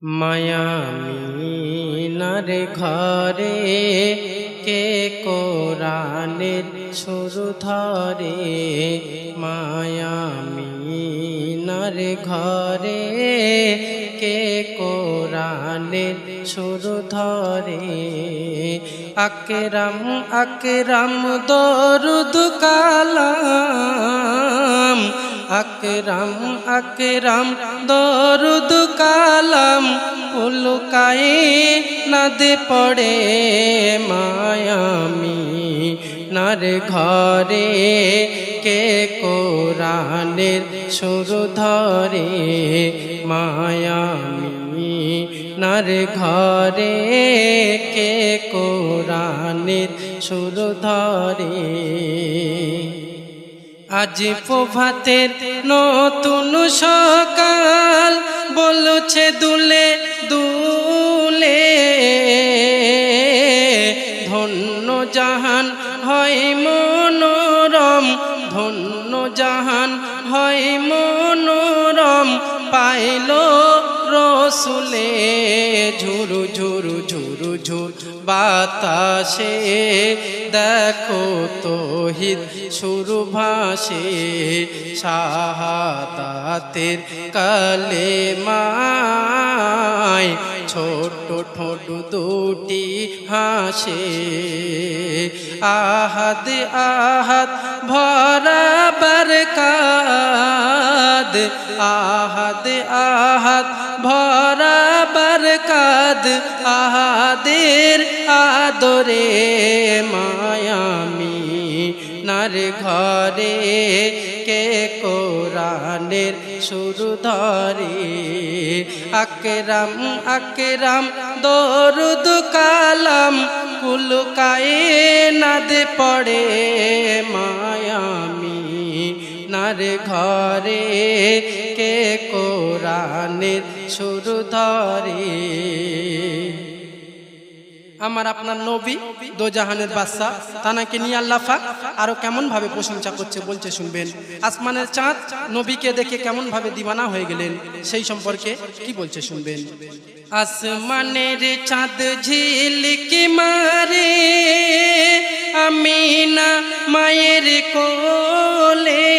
মায়ামিনার ঘরে কে কোরআনের সুর ধরে, মায়ামিনার ঘরে কে কোরআনের সুর ধরে। আকরাম আকরাম দরুদ কালাম, আকরাম আকরাম দরুদ কালাম, উলকায়ে নাদে পড়ে মায়ামিনার ঘরে কে কোরআনের সুর ধরে, মায়ামিনার ঘরে কে কোরআনের সুর ধরে। আজ প্রভাতের নতুন সকাল বলছে দুলে দুলে, ধন্য জাহান হয় মনোরম, ধন্য জাহান হয় মনোরম, পাইল রসুলে ঝুরু ঝুরু ঝুরু ঝুর বাতাসে, দেখো তৌহিদ সুর ভাসে, শাহাদাতের কালেমায় ছোট ঠোঁট দুটি হাসে। আহাদ আহাদ ভরা বরকাত, আহাদ আহাদ ভরা বরকাত, আহাদের আদরে মায়ামিনার ঘরে কে কোরআনের সুর ধরে। আকরাম আকরাম দরুদ কালাম, উলকায়ে নাদে পড়ে মায়ামিনার ঘরে কে কোরআনের সুর ধরে। আমার আপনার নবী দো জাহানের বাদশা, তানাকে নিয়ে আল্লাহ পাক আরো কেমন ভাবে প্রশংসা করছে বলছে শুনবেন। আসমানের চাঁদ নবীকে দেখে কেমন ভাবে দিওয়ানা হয়ে গেলেন সেই সম্পর্কে কি বলছে শুনবেন। আসমানের চাঁদ ঝিলকি মারে আমিনা মায়ের কোলে,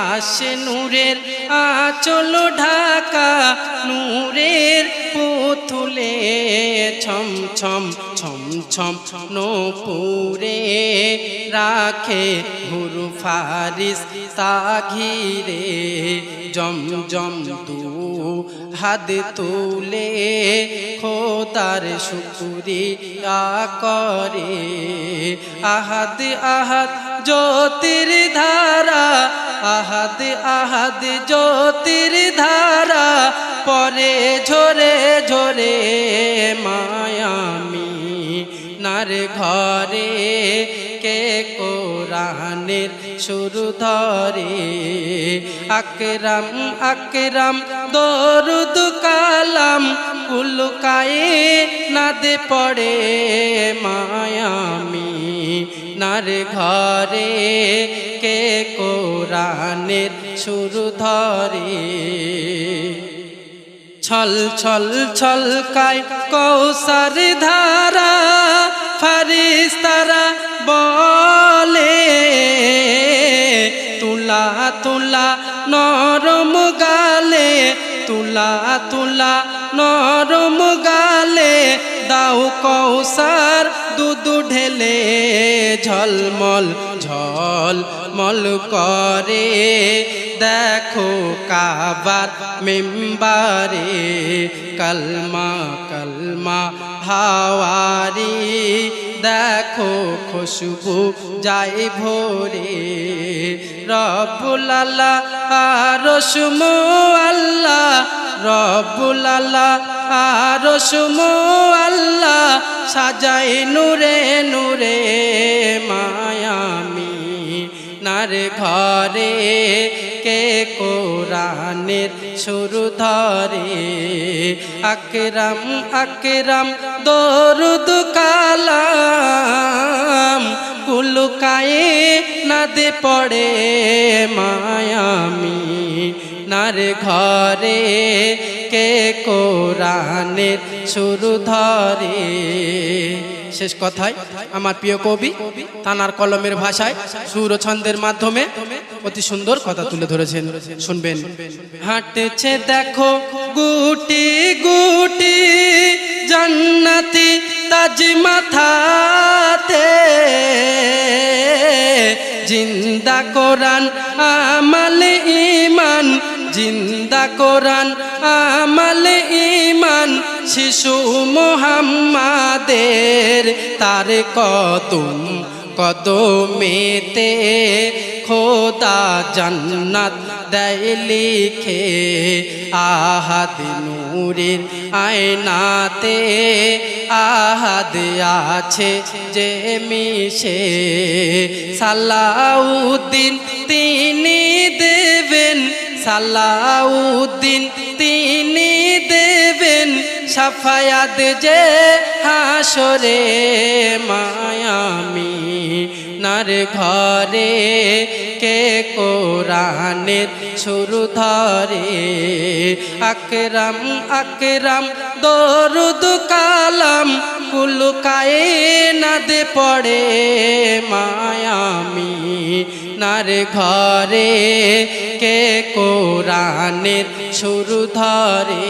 আসে নূরের আঁচল ঢাকা নূরের পুতুলে, ছম ছম ছম ছম নূপুরে রাখে হুরু ফারিস তাঘিরে, জম জম দু হাত তুলে খোদার শুকরিয়া করে। আহাদ আহাদ জ্যোতির ধারা, আহাদ আহাদ জ্যোতির ধারা, পরে ঝরে ঝরে মায়ামিনার ঘরে কে কোরআনের সুর ধরে। আকরাম আকরাম দরুদ কালাম, উলকায়ে নাদে পড়ে মায়ামিনার ঘরে কে কোরআনের সুর ধরে। ছল ছল ছলকায় কৌসার ধারা, ফারিস্তারা বলে তুলা তুলা নরম গালে, তুলা তুলা নরম গালে, দাও কৌসার দুধু ঢেলে, ঝলমল ঝলমল করে দেখো কাবার মেম্বারে, কালমা কালমা হাওয়ারি, দেখো খুশবু যায় ভোরে। রব্বুল আল্লাহ আরশ মুআল্লা, রব্বুল আল্লাহ আরশ মুআল্লা, সাজায় নূরে নূরে মায়ামিনার ঘরে কে কোরআনের সুর ধরে। আকরাম আকরাম দরুদ কালাম, কুলকায়ে নাদে পড়ে মায়ামি নার ঘরে কে কোরআনের শুরু ধরে। শেষ কথায় আমার প্রিয় কবি তানার কলমের ভাষায় সুর ও ছন্দের মাধ্যমে অতি সুন্দর কথা তুলে ধরেছেন, শুনবেন। হাঁটছে দেখো গুটি গুটি জান্নাতি তাজ মাথাতে, জিন্দা কোরআন আমাল ঈমান, জিন্দা কোরআন আমাল ঈমান, শিশু মুহাম্মাদের তার কদম কদমেতে খোদা জান্নাত দেয় লিখে। আহাদ নূরের আয়নাতে আহাদ আছে যে মিশে। সালাউদ্দিন তিনি দেবেন, সালাউদ্দিন তিনি দেবেন শাফায়াত যে হাসরে। মায়ামি নার ঘরে কে কোরআনের শুরু ধরে। আকরাম আকরাম দরুদ কালাম কুল কায়নাত পড়ে। মায়ামি নার ঘরে কে কোরআনের শুরু ধরে।